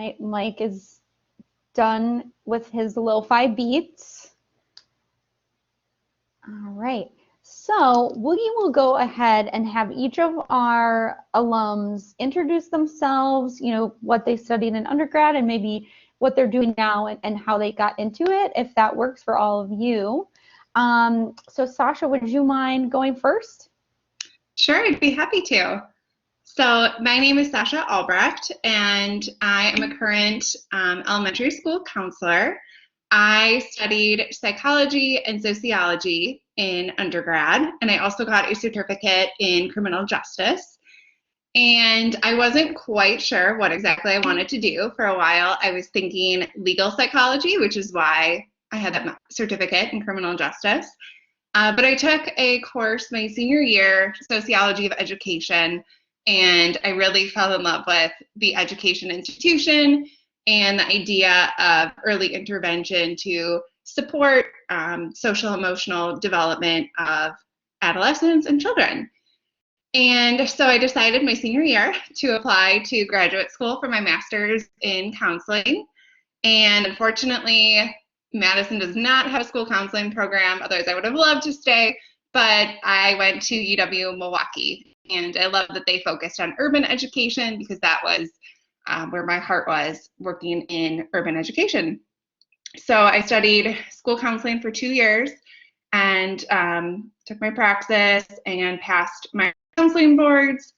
right, Mike is done with his lo-fi beats. All right, so we will go ahead and have each of our alums introduce themselves, you know, what they studied in undergrad and maybe what they're doing now and how they got into it, if that works for all of you. So Sasha, would you mind going first? Sure, I'd be happy to. So my name is Sasha Albrecht, and I am a current elementary school counselor. I studied psychology and sociology in undergrad, and I also got a certificate in criminal justice. And I wasn't quite sure what exactly I wanted to do. For a while, I was thinking legal psychology, which is why I had that certificate in criminal justice. But I took a course my senior year, Sociology of Education, and I really fell in love with the education institution and the idea of early intervention to support social emotional development of adolescents and children. And so I decided my senior year to apply to graduate school for my master's in counseling. And unfortunately, Madison does not have a school counseling program, otherwise I would have loved to stay, but I went to UW-Milwaukee, and I love that they focused on urban education because that was where my heart was, working in urban education. So I studied school counseling for 2 years and took my praxis and passed my counseling boards.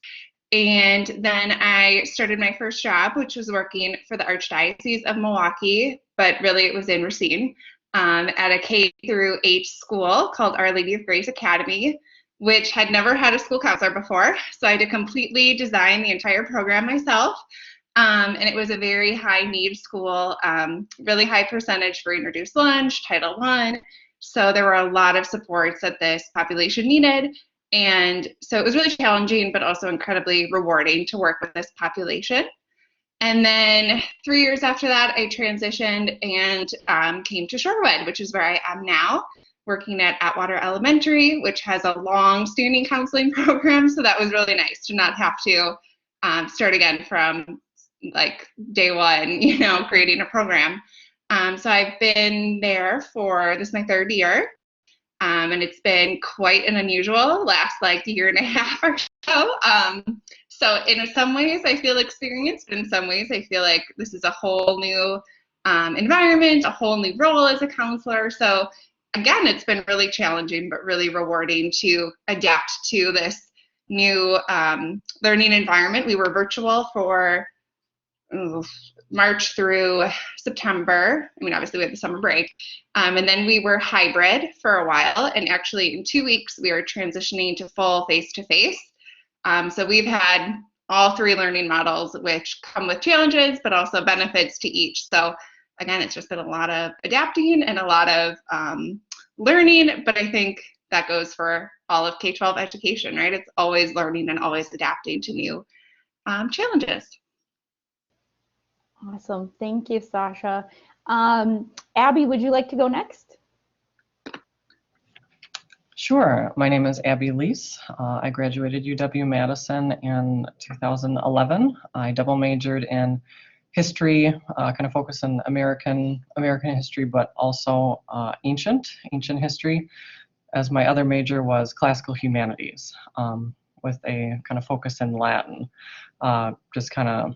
And then I started my first job, which was working for the Archdiocese of Milwaukee, but really it was in Racine, at a K through 8 school called Our Lady of Grace Academy, which had never had a school counselor before. So I had to completely design the entire program myself. And it was a very high need school, really high percentage for introduced lunch, Title I. So there were a lot of supports that this population needed. And so it was really challenging, but also incredibly rewarding to work with this population. And then 3 years after that, I transitioned and came to Shorewood, which is where I am now, working at Atwater Elementary, which has a long-standing counseling program. So that was really nice to not have to start again from like day one, you know, creating a program. So I've been there for, this is my 3rd year. And it's been quite an unusual last like year and a half or so. So in some ways I feel experienced, but in some ways I feel like this is a whole new environment, a whole new role as a counselor. So again, it's been really challenging, but really rewarding to adapt to this new learning environment. We were virtual for March through September. I mean, obviously we had the summer break. And then we were hybrid for a while. And actually in 2 weeks, we are transitioning to full face-to-face. So we've had all 3 learning models, which come with challenges, but also benefits to each. So again, it's just been a lot of adapting and a lot of learning, but I think that goes for all of K-12 education, right? It's always learning and always adapting to new challenges. Awesome. Thank you, Sasha. Abby, would you like to go next? Sure. My name is Abby Lease. I graduated UW-Madison in 2011. I double majored in history, kind of focus on American history, but also ancient history, as my other major was classical humanities, with a kind of focus in Latin, just kind of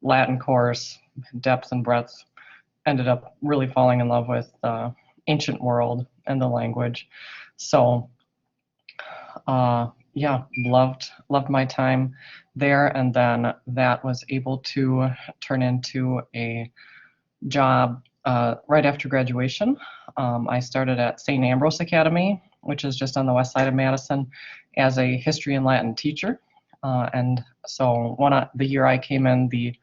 Latin course, depth and breadth. Ended up really falling in love with the ancient world and the language. So yeah, loved my time there, and then that was able to turn into a job right after graduation. I started at St. Ambrose Academy, which is just on the west side of Madison, as a history and Latin teacher. And so the year I came in, the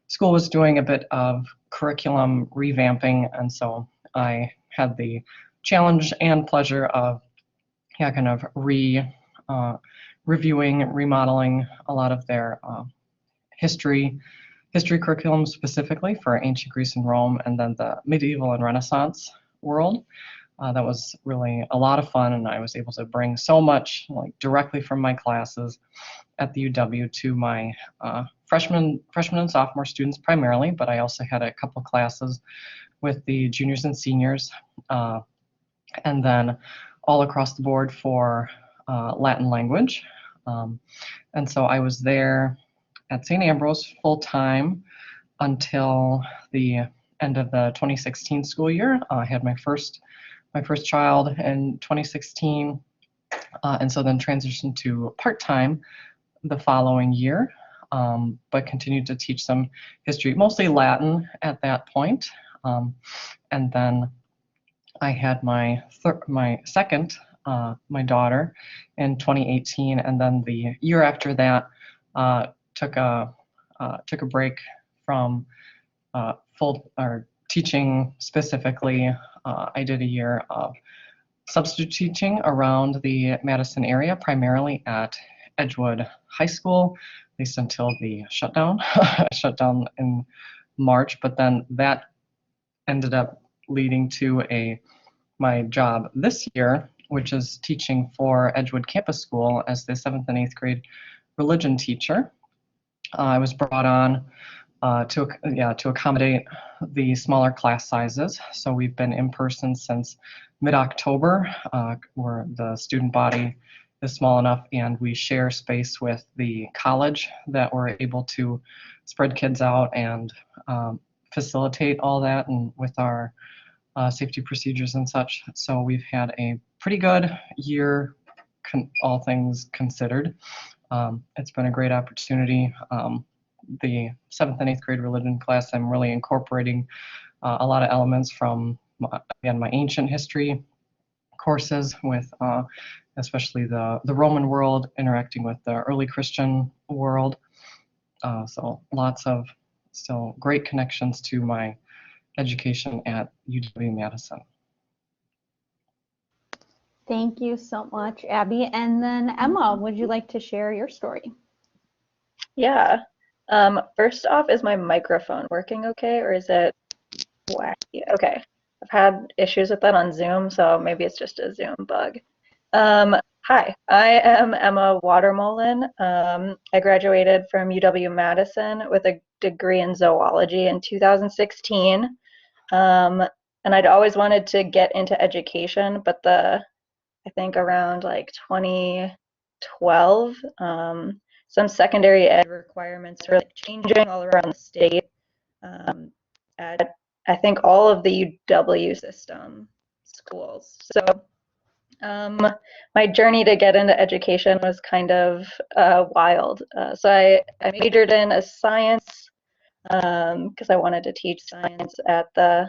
school was doing a bit of curriculum revamping, and so I had the challenge and pleasure of kind of reviewing, remodeling a lot of their history curriculum, specifically for ancient Greece and Rome, and then the medieval and Renaissance world. That was really a lot of fun, and I was able to bring so much directly from my classes at the UW to my freshman and sophomore students primarily, but I also had a couple classes with the juniors and seniors, and then all across the board for Latin language. And so I was there at St. Ambrose full time until the end of the 2016 school year. I had my first child in 2016, and so then transitioned to part-time the following year, but continued to teach some history, mostly Latin at that point. And then I had my second, my daughter, in 2018, and then the year after that took a break from full or teaching specifically. I did a year of substitute teaching around the Madison area, primarily at Edgewood High School, at least until the shutdown. Shut down in March, but then that ended up leading to my job this year, which is teaching for Edgewood Campus School as the 7th and 8th grade religion teacher. I was brought on to accommodate the smaller class sizes. So we've been in person since mid-October, where the student body is small enough, and we share space with the college that we're able to spread kids out and facilitate all that, and with our safety procedures and such. So we've had a pretty good year, all things considered. It's been a great opportunity. The 7th and 8th grade religion class, I'm really incorporating a lot of elements from, again, my ancient history courses with especially the Roman world interacting with the early Christian world. So lots of still great connections to my education at UW-Madison. Thank you so much, Abby. And then Emma, would you like to share your story? Yeah. First off, is my microphone working okay, or is it wacky? Okay. I've had issues with that on Zoom, so maybe it's just a Zoom bug. Hi, I am Emma Watermolen. I graduated from UW-Madison with a degree in zoology in 2016. And I'd always wanted to get into education, but I think around like 2012, some secondary ed requirements were like changing all around the state at I think all of the UW system schools. So my journey to get into education was kind of wild. So I majored in a science because I wanted to teach science at the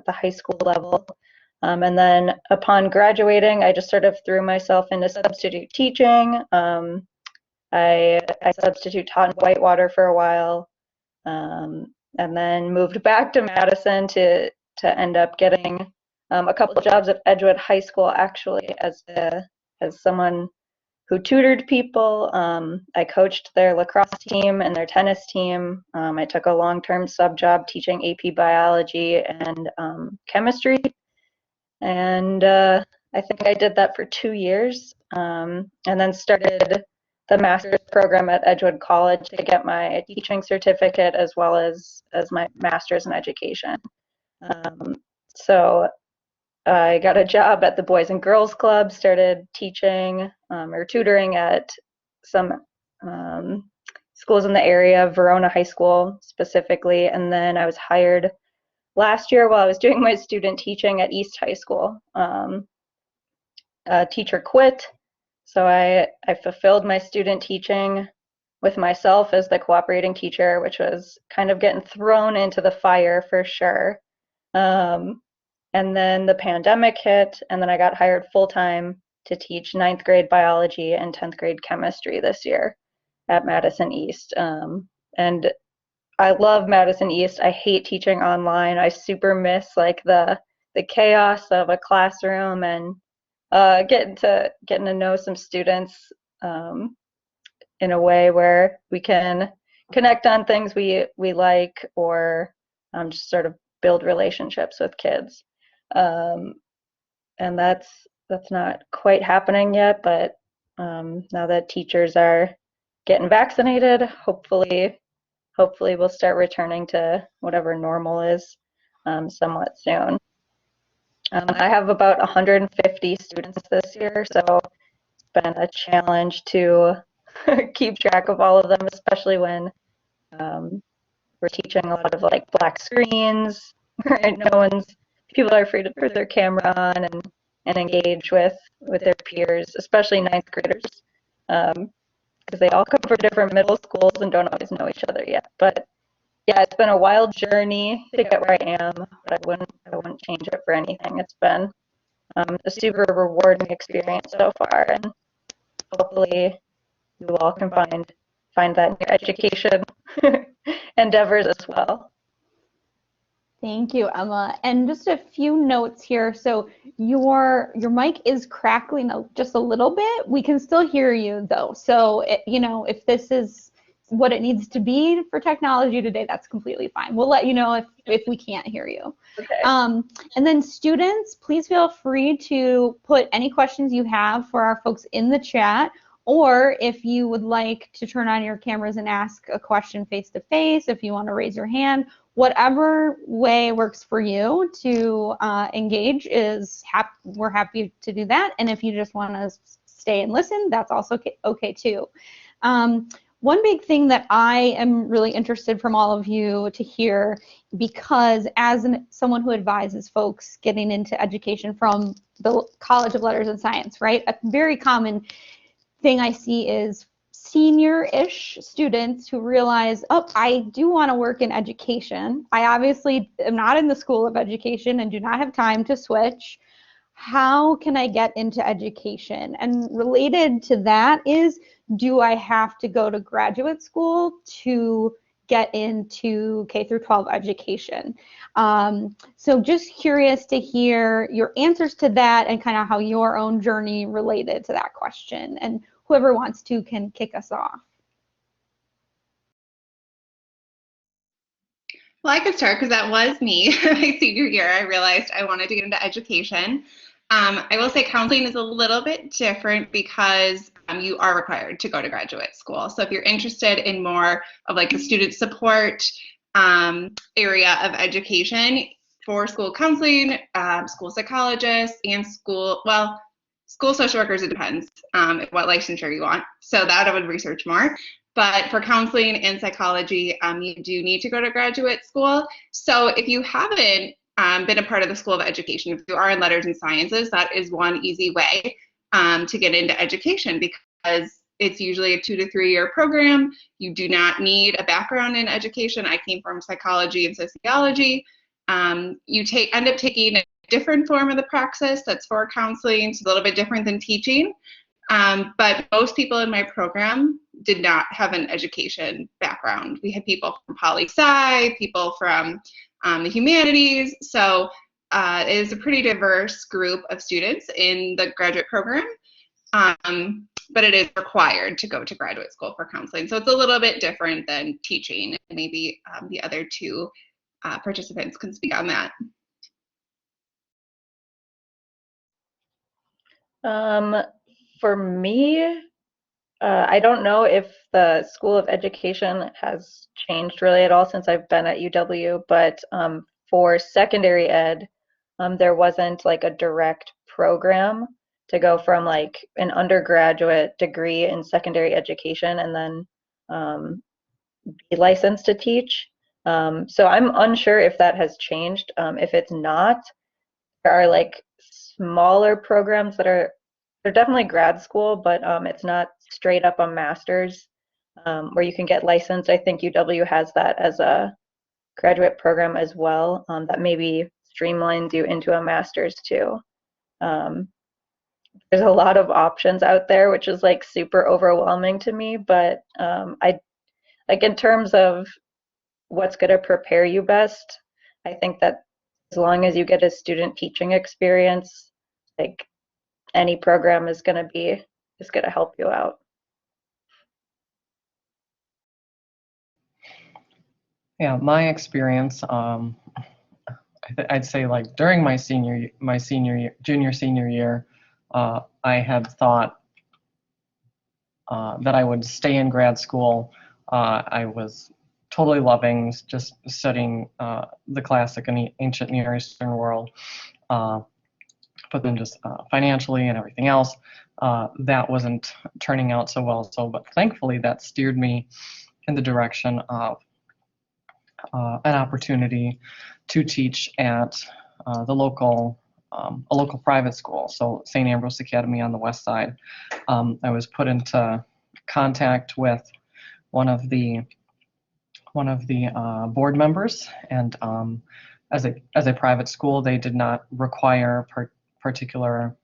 high school level. And then upon graduating, I just sort of threw myself into substitute teaching. I substitute taught in Whitewater for a while, and then moved back to Madison to end up getting a couple of jobs at Edgewood High School, actually, as someone who tutored people. I coached their lacrosse team and their tennis team. I took a long-term sub job teaching AP biology and chemistry. And I think I did that for 2 years, and then started the master's program at Edgewood College to get my teaching certificate as well as my master's in education. So I got a job at the Boys and Girls Club, started teaching or tutoring at some schools in the area, Verona High School specifically, and then I was hired last year while I was doing my student teaching at East High School. A teacher quit, so I fulfilled my student teaching with myself as the cooperating teacher, which was kind of getting thrown into the fire for sure. And then the pandemic hit, and then I got hired full-time to teach 9th grade biology and 10th grade chemistry this year at Madison East. And I love Madison East. I hate teaching online. I super miss like the chaos of a classroom and getting to know some students in a way where we can connect on things we like, or just sort of build relationships with kids. and that's not quite happening yet, but now that teachers are getting vaccinated, hopefully we'll start returning to whatever normal is somewhat soon. I have about 150 students this year, so it's been a challenge to keep track of all of them, especially when we're teaching a lot of like black screens, right? People are afraid to put their camera on and engage with their peers, especially ninth graders, because they all come from different middle schools and don't always know each other yet. But yeah, it's been a wild journey to get where I am, but I wouldn't change it for anything. It's been a super rewarding experience so far, and hopefully you all can find that in your education endeavors as well. Thank you, Emma. And just a few notes here. So your mic is crackling just a little bit. We can still hear you though. So if this is what it needs to be for technology today, that's completely fine. We'll let you know if we can't hear you. Okay. And then students, please feel free to put any questions you have for our folks in the chat, or if you would like to turn on your cameras and ask a question face to face, if you want to raise your hand, whatever way works for you to engage we're happy to do that. And if you just want to stay and listen, that's also okay too. One big thing that I am really interested from all of you to hear, because as someone who advises folks getting into education from the College of Letters and Science, right? A very common thing I see is senior-ish students who realize, oh, I do want to work in education. I obviously am not in the School of Education and do not have time to switch. How can I get into education? And related to that is, do I have to go to graduate school to get into K through 12 education? So just curious to hear your answers to that and kind of how your own journey related to that question. And whoever wants to can kick us off. Well, I could start because that was me my senior year. I realized I wanted to get into education. I will say counseling is a little bit different because you are required to go to graduate school. So if you're interested in more of like the student support area of education for school counseling, school psychologists, and school social workers, it depends what licensure you want. So that I would research more. But for counseling and psychology, you do need to go to graduate school. So if you haven't been a part of the School of Education, if you are in Letters and Sciences, that is one easy way to get into education, because it's usually a 2 to 3 year program. You do not need a background in education. I came from psychology and sociology. You end up taking a different form of the praxis that's for counseling. It's a little bit different than teaching. But most people in my program did not have an education background. We had people from poli-sci, people from the humanities. So it is a pretty diverse group of students in the graduate program. But it is required to go to graduate school for counseling. So it's a little bit different than teaching. Maybe the other two participants can speak on that. For me, I don't know if the School of Education has changed really at all since I've been at UW, but for secondary ed, there wasn't like a direct program to go from like an undergraduate degree in secondary education and then be licensed to teach. So I'm unsure if that has changed. If it's not, there are like smaller programs that they're definitely grad school, but it's not straight up a master's where you can get licensed. I think UW has that as a graduate program as well, that maybe streamlines you into a master's too. There's a lot of options out there, which is like super overwhelming to me, but I like in terms of what's going to prepare you best, I think that as long as you get a student teaching experience, like any program is going to help you out. Yeah, my experience, I I'd say like during my junior senior year, I had thought that I would stay in grad school. I was totally loving just studying the classic and ancient Near Eastern world, but then just financially and everything else, that wasn't turning out so well. But thankfully that steered me in the direction of an opportunity to teach at a local private school, so St. Ambrose Academy on the west side. I was put into contact with one of the board members, and as a private school, they did not require particular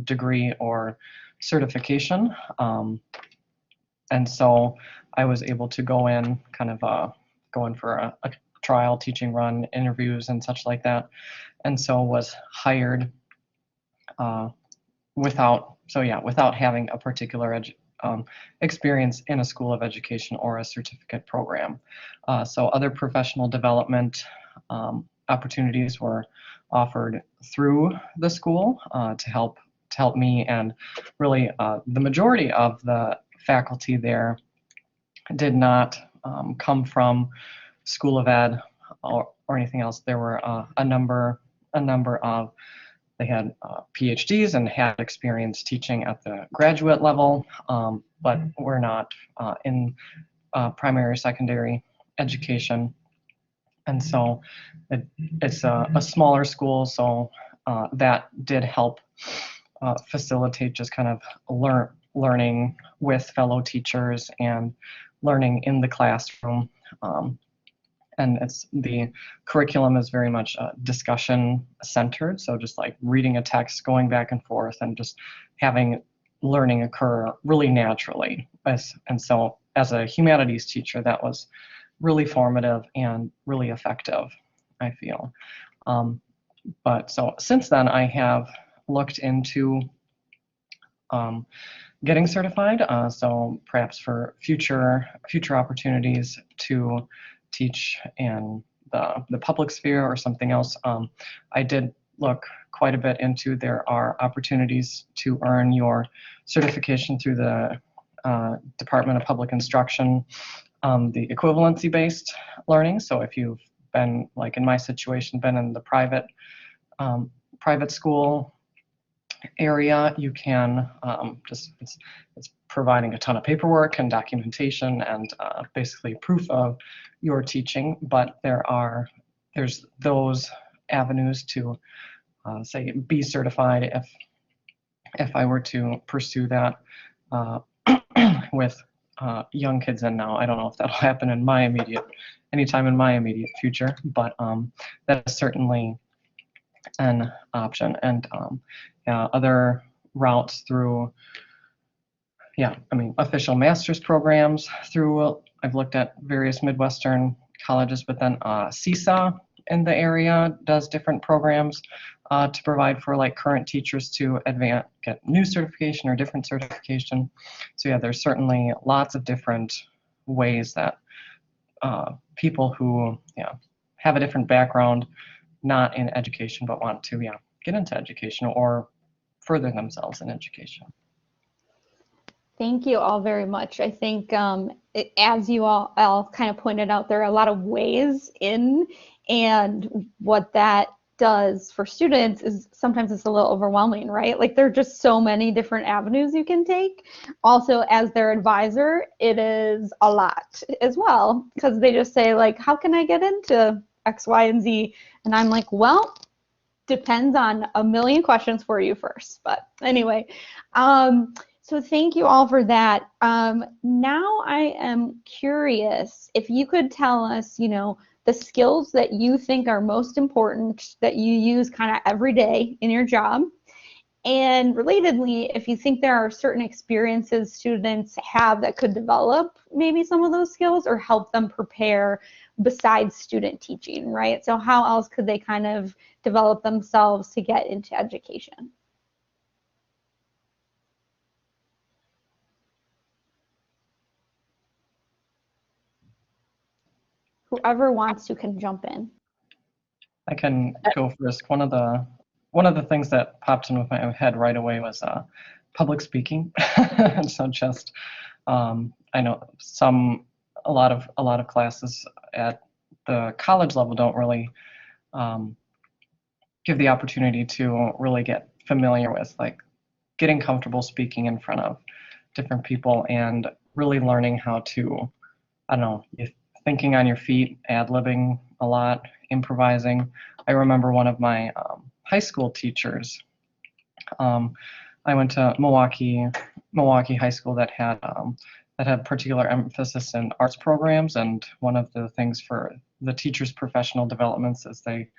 degree or certification, and so I was able to go in for a trial teaching run, interviews and such like that, and so was hired without having a particular experience in a school of education or a certificate program. So other professional development opportunities were offered through the school to help me, and really the majority of the faculty there did not come from School of Ed or anything else. There were a number of, they had PhDs and had experience teaching at the graduate level, but were not in primary or secondary education. And so it's a smaller school, so that did help facilitate just kind of learning with fellow teachers and learning in the classroom. And the curriculum is very much discussion centered, so just like reading a text, going back and forth, and just having learning occur really naturally. And so as a humanities teacher, that was really formative and really effective, I feel. But so since then, I have looked into getting certified, so perhaps for future opportunities to teach in the public sphere or something else. I did look quite a bit into, there are opportunities to earn your certification through the Department of Public Instruction, the equivalency-based learning. So if you've been, like in my situation, been in the private school area, you can it's providing a ton of paperwork and documentation and basically proof of your teaching, but there's those avenues to say be certified if I were to pursue that with young kids. And now I don't know if that'll happen anytime in my immediate future, but that is certainly an option. And other routes through, official master's programs through, I've looked at various Midwestern colleges, but then CISA in the area does different programs to provide for like current teachers to get new certification or different certification. So yeah, there's certainly lots of different ways that people who have a different background, not in education, but want to get into education or further themselves in education. Thank you all very much. I think as you all kind of pointed out, there are a lot of ways in, and what that does for students is sometimes it's a little overwhelming, right? Like there are just so many different avenues you can take. Also, as their advisor, it is a lot as well, because they just say like, how can I get into X, Y, and Z? And I'm like, well, depends on a million questions for you first. But anyway, so thank you all for that. Now I am curious if you could tell us, the skills that you think are most important that you use kind of every day in your job. And relatedly, if you think there are certain experiences students have that could develop maybe some of those skills or help them prepare besides student teaching, right? So how else could they kind of develop themselves to get into education? Whoever wants to can jump in. I can go first. One of the things that popped into my head right away was public speaking. So just I know a lot of classes at the college level don't really give the opportunity to really get familiar with like getting comfortable speaking in front of different people and really learning how to, I don't know, thinking on your feet, ad-libbing a lot, improvising. I remember one of my high school teachers. I went to Milwaukee High School that had particular emphasis in arts programs, and one of the things for the teachers' professional developments is they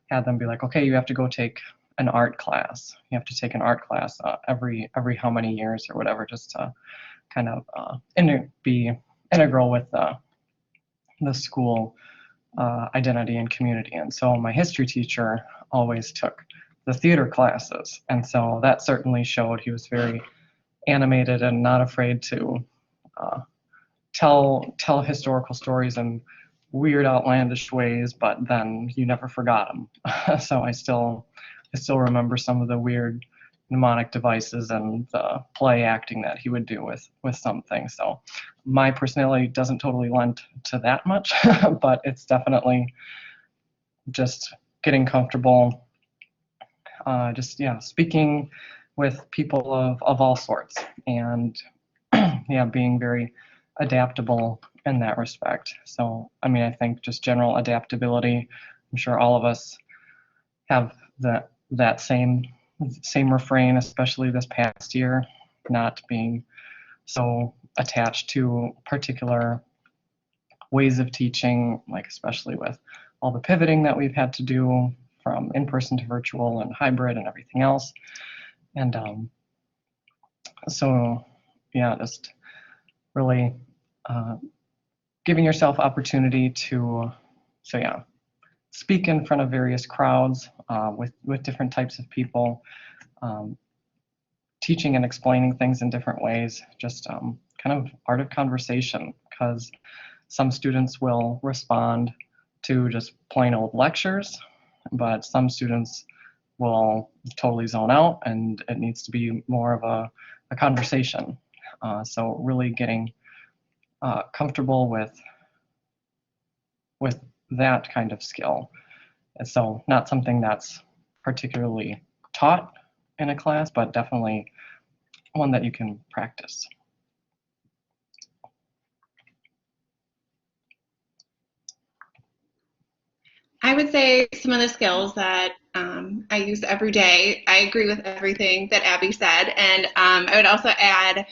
had them be like, okay, you have to go take an art class. You have to take an art class every how many years or whatever, just to kind of be integral with the school identity and community. And so my history teacher always took the theater classes, and so that certainly showed. He was very animated and not afraid to tell historical stories in weird, outlandish ways, but then you never forgot them. So I still remember some of the weird mnemonic devices and the play acting that he would do with some things. So my personality doesn't totally lend to that much, but it's definitely just getting comfortable, speaking with people of all sorts, and being very adaptable in that respect. So I mean, I think just general adaptability. I'm sure all of us have that same refrain, especially this past year, not being so attached to particular ways of teaching, like especially with all the pivoting that we've had to do from in-person to virtual and hybrid and everything else. And just really giving yourself opportunity to speak in front of various crowds with different types of people, teaching and explaining things in different ways, just kind of art of conversation, because some students will respond to just plain old lectures, but some students will totally zone out, and it needs to be more of a conversation. So really getting comfortable with that kind of skill. And so not something that's particularly taught in a class, but definitely one that you can practice. I would say some of the skills that I use every day. I agree with everything that Abby said, and I would also add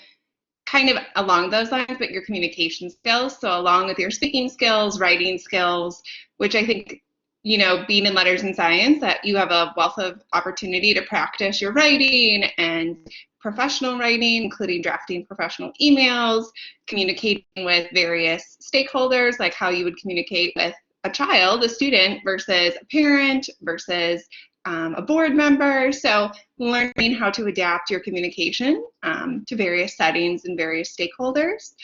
kind of along those lines, but your communication skills. So along with your speaking skills, writing skills, which I think, being in letters and science, that you have a wealth of opportunity to practice your writing and professional writing, including drafting professional emails, communicating with various stakeholders, like how you would communicate with a child, a student, versus a parent, versus a board member. So learning how to adapt your communication to various settings and various stakeholders.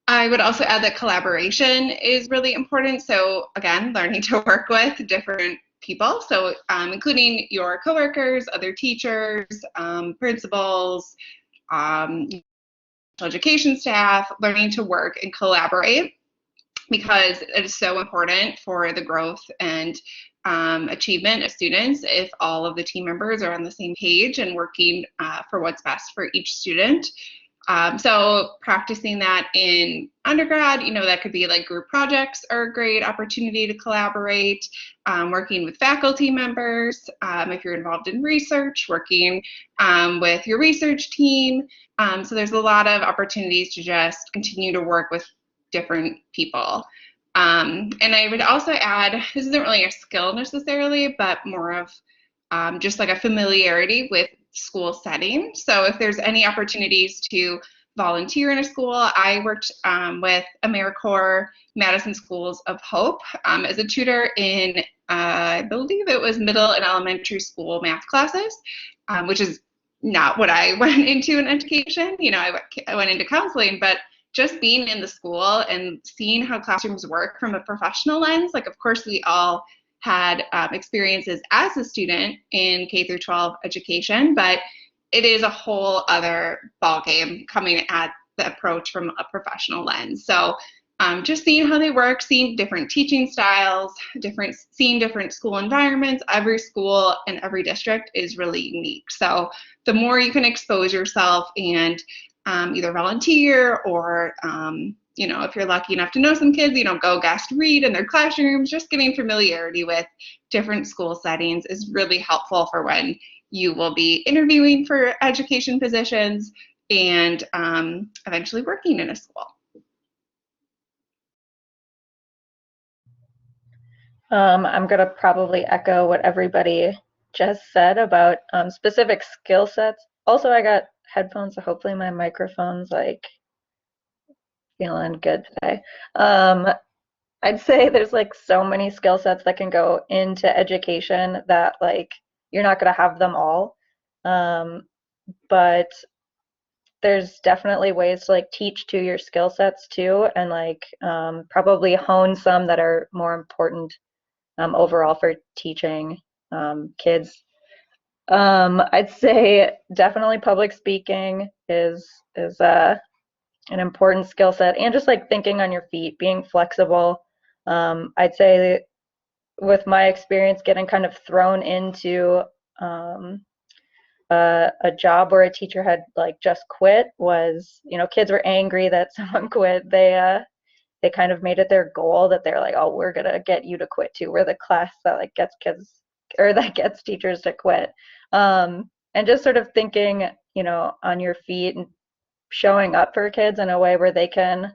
I would also add that collaboration is really important. So again, learning to work with different people. So including your coworkers, other teachers, principals, education staff, learning to work and collaborate, because it is so important for the growth and achievement of students if all of the team members are on the same page and working for what's best for each student. So practicing that in undergrad, that could be like group projects are a great opportunity to collaborate, working with faculty members, if you're involved in research, working with your research team. So there's a lot of opportunities to just continue to work with different people. And I would also add, this isn't really a skill necessarily, but more of just like a familiarity with school setting. So if there's any opportunities to volunteer in a school, I worked with AmeriCorps Madison Schools of Hope as a tutor in, I believe it was middle and elementary school math classes, which is not what I went into in education. I went into counseling, but just being in the school and seeing how classrooms work from a professional lens, like of course we all had experiences as a student in K through 12 education, but it is a whole other ballgame coming at the approach from a professional lens. So just seeing how they work, seeing different teaching styles, seeing different school environments. Every school and every district is really unique. So the more you can expose yourself and either volunteer or, if you're lucky enough to know some kids, go guest read in their classrooms, just getting familiarity with different school settings is really helpful for when you will be interviewing for education positions and eventually working in a school. I'm going to probably echo what everybody just said about specific skill sets. Also, I got headphones, so hopefully my microphone's like feeling good today. I'd say there's like so many skill sets that can go into education that like you're not going to have them all. But there's definitely ways to like teach to your skill sets too, and like probably hone some that are more important overall for teaching kids. I'd say definitely public speaking is an important skill set, and just like thinking on your feet, being flexible. I'd say with my experience getting kind of thrown into a job where a teacher had like just quit was, kids were angry that someone quit. They kind of made it their goal that they're like, oh, we're gonna get you to quit too. We're the class that like gets kids or that gets teachers to quit. And just sort of thinking, on your feet and showing up for kids in a way where they can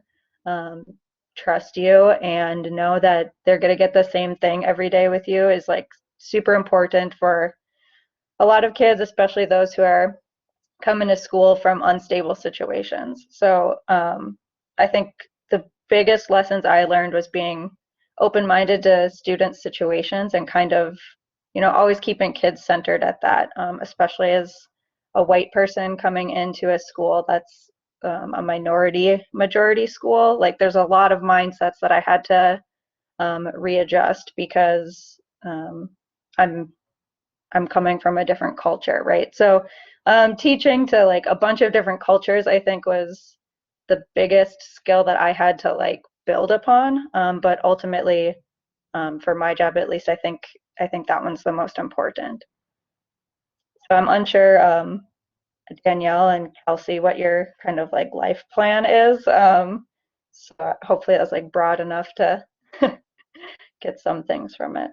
trust you and know that they're gonna get the same thing every day with you is like super important for a lot of kids, especially those who are coming to school from unstable situations. So I think the biggest lessons I learned was being open-minded to students' situations and kind of, always keeping kids centered at that, especially as a white person coming into a school that's a majority school. Like there's a lot of mindsets that I had to readjust because I'm coming from a different culture, right? So teaching to like a bunch of different cultures, I think was the biggest skill that I had to like build upon. But ultimately, for my job at least, I think that one's the most important. So I'm unsure, Danielle and Kelsey, what your kind of like life plan is. So hopefully that's like broad enough to get some things from it.